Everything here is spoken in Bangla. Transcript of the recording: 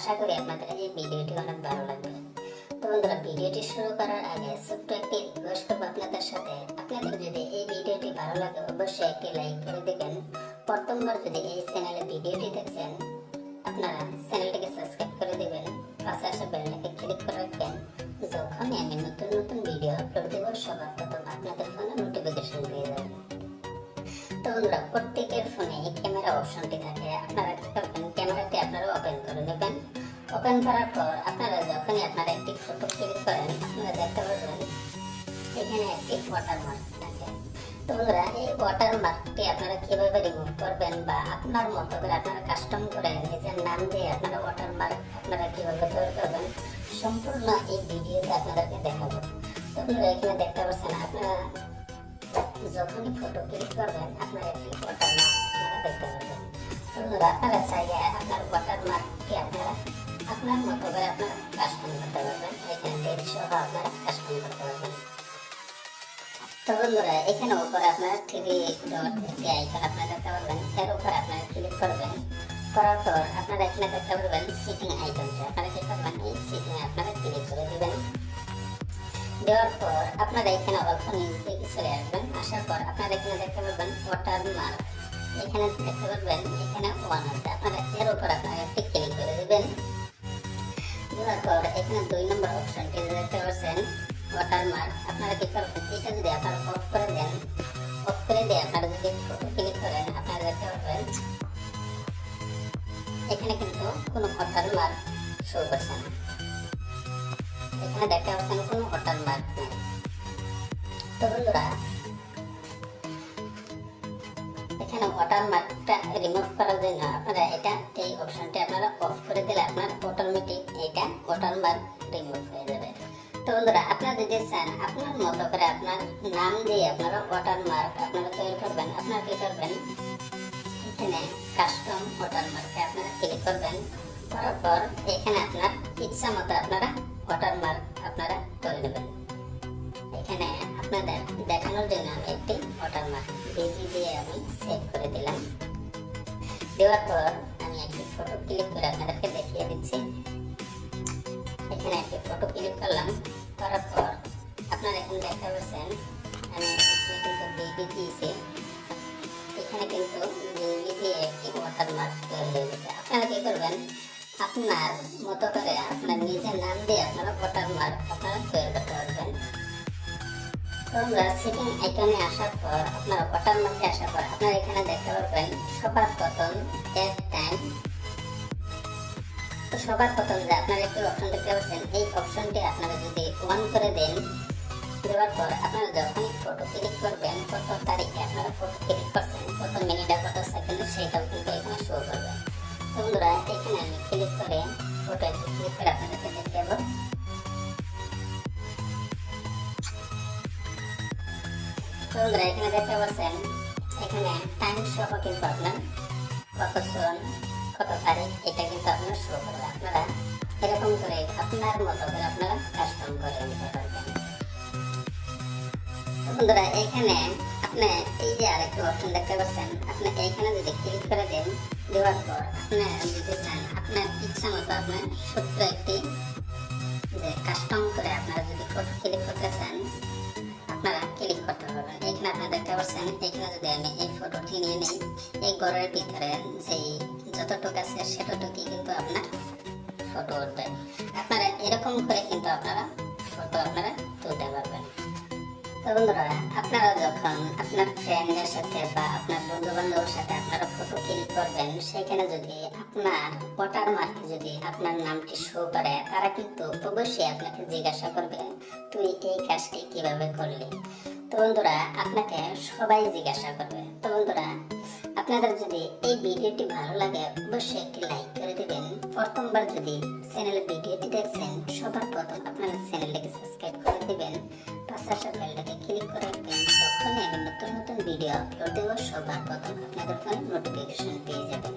আশা করি আপনাদের এই ভিডিওটি অনেক ভালো লাগবে। তো বন্ধুরা, ভিডিওটি শুরু করার আগে ছোট্ট একটি রিকোয়েস্ট করবো আপনাদের সাথে। আপনাদের যদি এই ভিডিওটি ভালো লাগে অবশ্যই একটি লাইক করে দেবেন। প্রথমবার যদি এই চ্যানেলে ভিডিওটি দেখছেন, আপনারা চ্যানেলটিকে সাবস্ক্রাইব করে দেবেন, পাশে আসা বেলটাকে ক্লিক করে রাখবেন। যখনই আমি নতুন নতুন ভিডিও আপলোড দেবো সবার প্রথম আপনাদের ফোনে নোটিফিকেশন পেয়ে যাবেন। তো বন্ধুরা, প্রত্যেকের ফোনে এই ক্যামেরা অপশনটি থাকে। আপনারা কি করবেন, ক্যামেরাটি আপনারা ওপেন করে নেবেন। ওপেন করার পর আপনারা যখনই আপনারা একটি ফটো ক্লিক করেন, আপনারা দেখতে পাবেন এখানে একটি ওয়াটারমার্ক থাকে। তো বন্ধুরা, এই ওয়াটারমার্কটি আপনারা কিভাবে রিমুভ করবেন বা আপনার মতো করে আপনারা কাস্টম করে নিজের নাম দিয়ে আপনারা ওয়াটারমার্ক আপনারা কিভাবে তৈরি করবেন, সম্পূর্ণ এই ভিডিওতে আপনাদেরকে দেখাবো। তো বন্ধুরা, এখানে দেখতে পাচ্ছেন আপনারা যখনই ফটো ক্লিক করবেন আপনারা একটি ওয়াটারমার্ক আপনারা দেখতে পাবেন। তো বন্ধুরা, আপনারা চাইলে আপনার ওয়াটারমার্কটি আপনারা আপনার মতো করে আপনারা কাস্টম করতে পারবেন। এখানে ডেট সহ আপনারা কাস্টম করতে পারবেন। তো বন্ধুরা, এখানে উপরে আপনারা 3 ডট একটি আইকন আপনারা দেখতে পাবেন। এর উপরে আপনারা ক্লিক করবেন। করার পর আপনারা এখানে দেখতে পাবেন সিটিং আইকনটি। আপনারা কি করবেন, এই সিটিং আপনারা ক্লিক করে দিবেন। দেওয়ার পর আপনারা এখানে অল্প নিচ দিকে চলে আসবেন। আসার পর আপনারা এখানে দেখতে পাবেন ওয়াটারমার্ক। এখানে দেখতে পাবেন এখানে 1 আছে। আপনারা এর উপর আপনারা একটি ক্লিক করে দিবেন। দেওয়ার পর এখানে 2 নম্বর অপশনটি দেখতে পাচ্ছেন ওয়াটারমার্ক। আপনারা কি করবেন, এটা যদি আপনারা অফ করে দেন, অফ করে দিয়ে আপনারা যদি ফটো ক্লিক করেন, আপনারা দেখতে পাবেন এখানে কিন্তু কোনো ওয়াটারমার্ক শো করছে না। এখানে দেখতে পাচ্ছেন কোনো ওয়াটারমার্ক নেই। তো বন্ধুরা, এখানে ওয়াটারমার্কটা রিমুভ করার জন্য আপনারা এই অপশনটি আপনারা অফ করে দিলে আপনার অটোমেটিক এটা ওয়াটারমার্ক রিমুভ হয়ে যাবে। তো বন্ধুরা, আপনারা যদি চান আপনার মতো করে আপনার নাম দিয়ে আপনারা ওয়াটারমার্ক আপনারা তৈরি করবেন, আপনারা কি করবেন, এখানে কাস্টম ওয়াটারমার্কে আপনারা ক্লিক করবেন। করার পর এখানে আপনার ইচ্ছা মতো আপনারা ওয়াটারমার্ক আপনারা তৈরি নেবেন। এখানে আপনাদের দেখানোর জন্য আমি একটি ওয়াটারমার্ক বেজি দিয়ে আমি সেভ করে দিলাম। দেওয়ার পর আমি একটি ফটো ক্লিক করে আপনাদেরকে দেখিয়ে দিচ্ছি। এখানে একটি ফটো ক্লিক করলাম। করার পর আপনারা এখানে দেখতে পাচ্ছেন আমি কিন্তু বেবি দিয়েছি। এখানে কিন্তু বেবি দিয়ে একটি ওয়াটারমার্ক তৈরি হয়ে গেছে। আপনারা কি করবেন, আপনার মতো করে আপনার নিজের নাম দিয়ে আপনারা ওয়াটারমার্ক আপনারা তৈরি করতে পারবেন। তোমরা সেটিং আইকনে আসার পর আপনারা ওয়াটারমার্কে আসার পর আপনারা এখানে দেখতে পারবেন সবার প্রথম এট টাইম। তো সবার প্রথম যে আপনারা একটি অপশন দেখতে পাচ্ছেন, এই অপশনটি আপনারা যদি অন করে দেন, দেওয়ার পর আপনারা যখনই ফটো ক্লিক করবেন কত তারিখে আপনারা ফটো ক্লিক করছেন, কত মিনিটে কত সেকেন্ডে, সেটাও কিন্তু এখানে শো করবে। তো বন্ধুরা, এখানে আমি ক্লিক করে ফটো একটু ক্লিক করে আপনাদেরকে দেখাবো। তো বন্ধুরা, এখানে দেখতে পাচ্ছেন এখানে টাইম সহ কিন্তু আপনার কত সন কত তারিখ এটা কিন্তু আপনার শো করবে। আপনারা এরকম করে আপনার মতো করে আপনারা কাস্টম করে নিতে পারবেন। তো বন্ধুরা, এখানে আপনি এই যে আরেকটা অপশন দেখতে পাচ্ছেন, আপনি এইখানে যদি ক্লিক করে দেন, দেওয়ার পর আপনি যদি চান আপনার ইচ্ছা মতো আপনার ছোট্ট একটি যে কাস্টম করে আপনারা যদি ফটো ক্লিক করতে চান আপনারা ক্লিক করতে পারবেন। এখানে আপনারা দেখতে পাচ্ছেন এখানে যদি আমি এই ফটোটি নিয়ে নিই, এই ঘরের ভিতরে যে যতটুকু আছে সেতটুকুই কিন্তু আপনার ফটো উঠবে। আপনারা এরকম করে কিন্তু আপনারা ফটো আপনারা তুলতে পারবেন। তো বন্ধুরা, আপনারা যখন আপনার ফ্রেন্ডের সাথে বা আপনার বন্ধু বান্ধবের সাথে আপনারা ফটো ক্লিক করবেন, সেখানে যদি আপনার ওয়াটারমার্কে যদি আপনার নামটি শো করে, তারা কিন্তু অবশ্যই আপনাকে জিজ্ঞাসা করবে তুই এই কাজটি কিভাবে করলি। তো বন্ধুরা, আপনাকে সবাই জিজ্ঞাসা করবে। তো বন্ধুরা, আপনাদের যদি এই ভিডিওটি ভালো লাগে অবশ্যই একটি লাইক করে দিবেন। প্রথমবার যদি চ্যানেলে ভিডিওটি দেখছেন, সবার প্রথম আপনারা চ্যানেলটিকে সাবস্ক্রাইব করে দিবেন, পাশে আসা বেলটাকে ক্লিক করে রাখবেন। যখনই আমি নতুন নতুন ভিডিও আপলোড দেব সবার প্রথম আপনাদের ফোনে নোটিফিকেশন পেয়ে যাবেন।